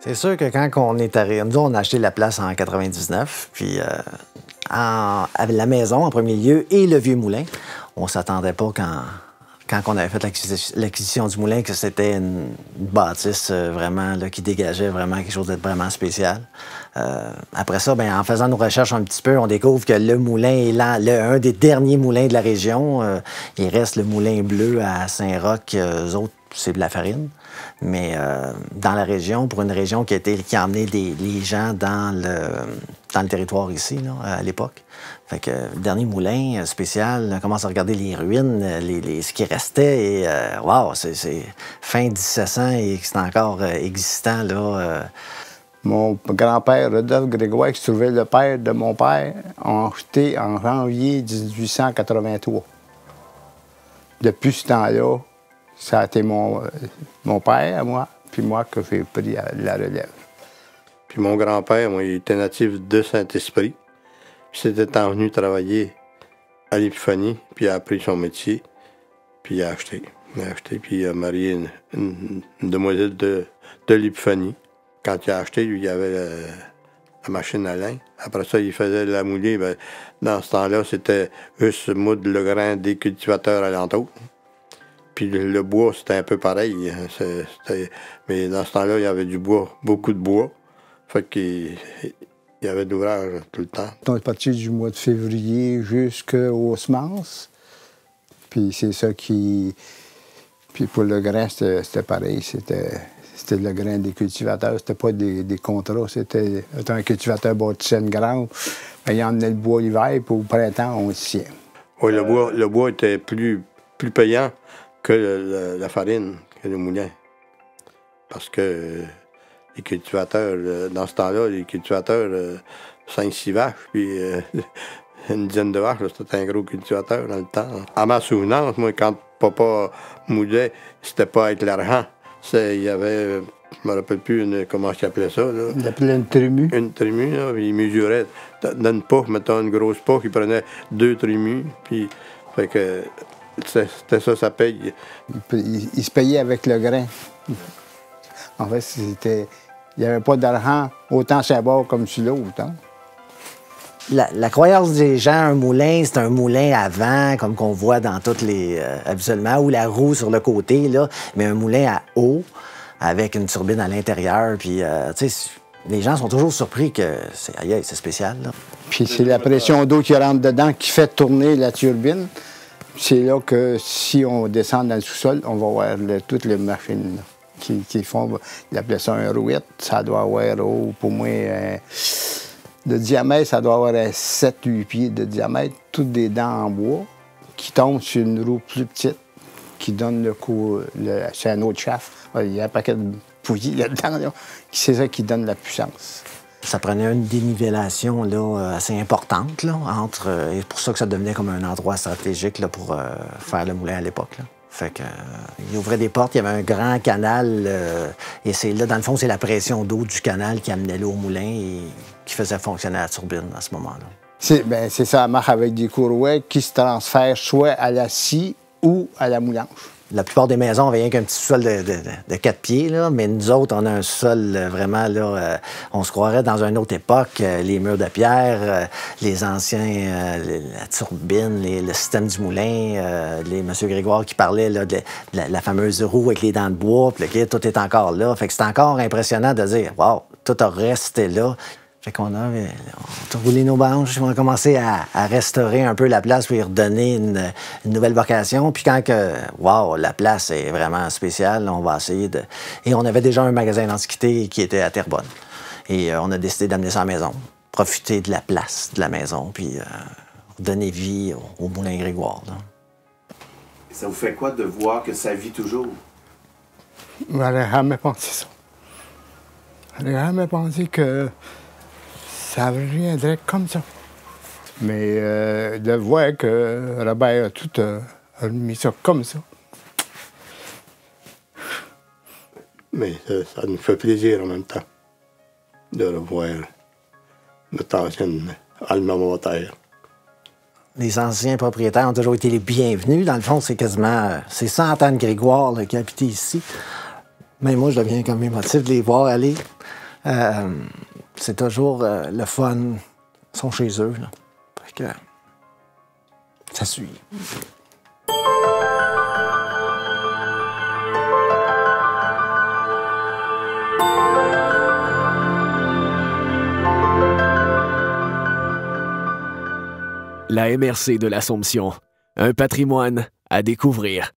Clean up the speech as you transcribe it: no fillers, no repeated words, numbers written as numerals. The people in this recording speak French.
C'est sûr que quand on est arrivé, nous, on a acheté la place en 99, puis avec la maison en premier lieu et le vieux moulin, on s'attendait pas quand on avait fait l'acquisition du moulin que c'était une bâtisse vraiment là, qui dégageait vraiment quelque chose de vraiment spécial. Après ça, bien, en faisant nos recherches un petit peu, on découvre que le moulin est là, un des derniers moulins de la région. Il reste le moulin bleu à Saint-Roch, eux autres, c'est de la farine. Mais dans la région, pour une région qui a emmené les gens dans le territoire ici, là, à l'époque. Fait que le dernier moulin spécial, on commence à regarder les ruines, ce qui restait, et wow, c'est fin 1700 et c'est encore existant, là. Mon grand-père, Rodolphe Grégoire, qui se trouvait le père de mon père, a acheté en janvier 1883. Depuis ce temps-là, ça a été mon père à moi, puis moi que j'ai pris la relève. Puis mon grand-père, moi, il était natif de Saint-Esprit. Puis c'était venu travailler à l'Épiphanie, puis il a appris son métier, puis il a acheté. Puis il a marié une demoiselle de l'Épiphanie. Quand il a acheté, lui, il y avait la machine à lin. Après ça, il faisait la moulée. Bien, dans ce temps-là, c'était juste moudre le grain des cultivateurs alentours. Puis le bois, c'était un peu pareil. Mais dans ce temps-là, il y avait du bois, beaucoup de bois. Fait qu'il y avait de l'ouvrage tout le temps. On est parti du mois de février jusqu'aux semences. Puis c'est ça qui... Puis pour le grain, c'était pareil. C'était le grain des cultivateurs. C'était pas des contrats. C'était un cultivateur bâtissait une grange. Il emmenait le bois l'hiver, puis au printemps, on le sciait. Oui, le bois était plus payant que la farine, que le moulin. Parce que les cultivateurs, dans ce temps-là, les cultivateurs, 5-6 vaches, puis une dizaine de vaches, c'était un gros cultivateur dans le temps. À ma souvenance, moi, quand papa moulait, c'était pas avec l'argent. Il y avait, je me rappelle plus comment il appelait ça. Là. Il appelait une trémue. Une trémue, là, puis il mesurait. Dans une poche, mettons une grosse poche, il prenait 2 trémues, puis fait que c'était ça paye. Il se payait avec le grain. En fait, il n'y avait pas d'argent autant sur un bord comme sur l'autre. Hein? La croyance des gens, un moulin, c'est un moulin à vent, comme qu'on voit dans toutes les... habituellement, ou la roue sur le côté, là, mais un moulin à eau, avec une turbine à l'intérieur. Puis, tu sais, les gens sont toujours surpris que c'est spécial, là. Puis c'est la pression d'eau qui rentre dedans qui fait tourner la turbine. C'est là que, si on descend dans le sous-sol, on va voir toutes les machines là, qui font... Ils appelaient ça un rouette. Ça doit avoir, pour moi... de diamètre, ça doit avoir 7-8 pieds de diamètre, toutes des dents en bois, qui tombent sur une roue plus petite, qui donne le coup, c'est un autre shaft. Il y a un paquet de pouilles là-dedans, c'est ça qui donne la puissance. Ça prenait une dénivellation là, assez importante, là, entre... et c'est pour ça que ça devenait comme un endroit stratégique là, pour faire le moulin à l'époque. Fait que, il ouvrait des portes, il y avait un grand canal, et c'est là, dans le fond, c'est la pression d'eau du canal qui amenait l'eau au moulin et qui faisait fonctionner la turbine à ce moment-là. C'est ça, ça marche avec des courroies qui se transfèrent soit à la scie ou à la moulange. La plupart des maisons avaient rien qu'un petit sol de 4 pieds, là, mais nous autres, on a un sol vraiment, là, on se croirait dans une autre époque, les murs de pierre, les anciens, la turbine, le système du moulin, M. Grégoire qui parlait là, de la fameuse roue avec les dents de bois, puis tout est encore là. Fait que c'est encore impressionnant de dire, wow, tout a resté là. Fait qu'on a roulé nos branches, on a commencé à restaurer un peu la place pour y redonner une nouvelle vocation. Puis quand wow, la place est vraiment spéciale, on va essayer de... Et on avait déjà un magasin d'antiquités qui était à Terrebonne. Et on a décidé d'amener ça à la maison, profiter de la place de la maison, puis redonner vie au Moulin Grégoire. Là. Ça vous fait quoi de voir que ça vit toujours? Je n'aurais jamais pensé ça. Je n'aurais jamais pensé que ça reviendrait comme ça. Mais de voir que Robert a tout mis ça comme ça. Mais ça nous fait plaisir en même temps de revoir notre ancienne alma mater. Les anciens propriétaires ont toujours été les bienvenus. Dans le fond, c'est quasiment... c'est 100 ans de Grégoire là, qui a habité ici. Mais moi, je deviens comme émotif de les voir aller. C'est toujours le fun. Ils sont chez eux. Là. Fait que ça suit. La MRC de l'Assomption, un patrimoine à découvrir.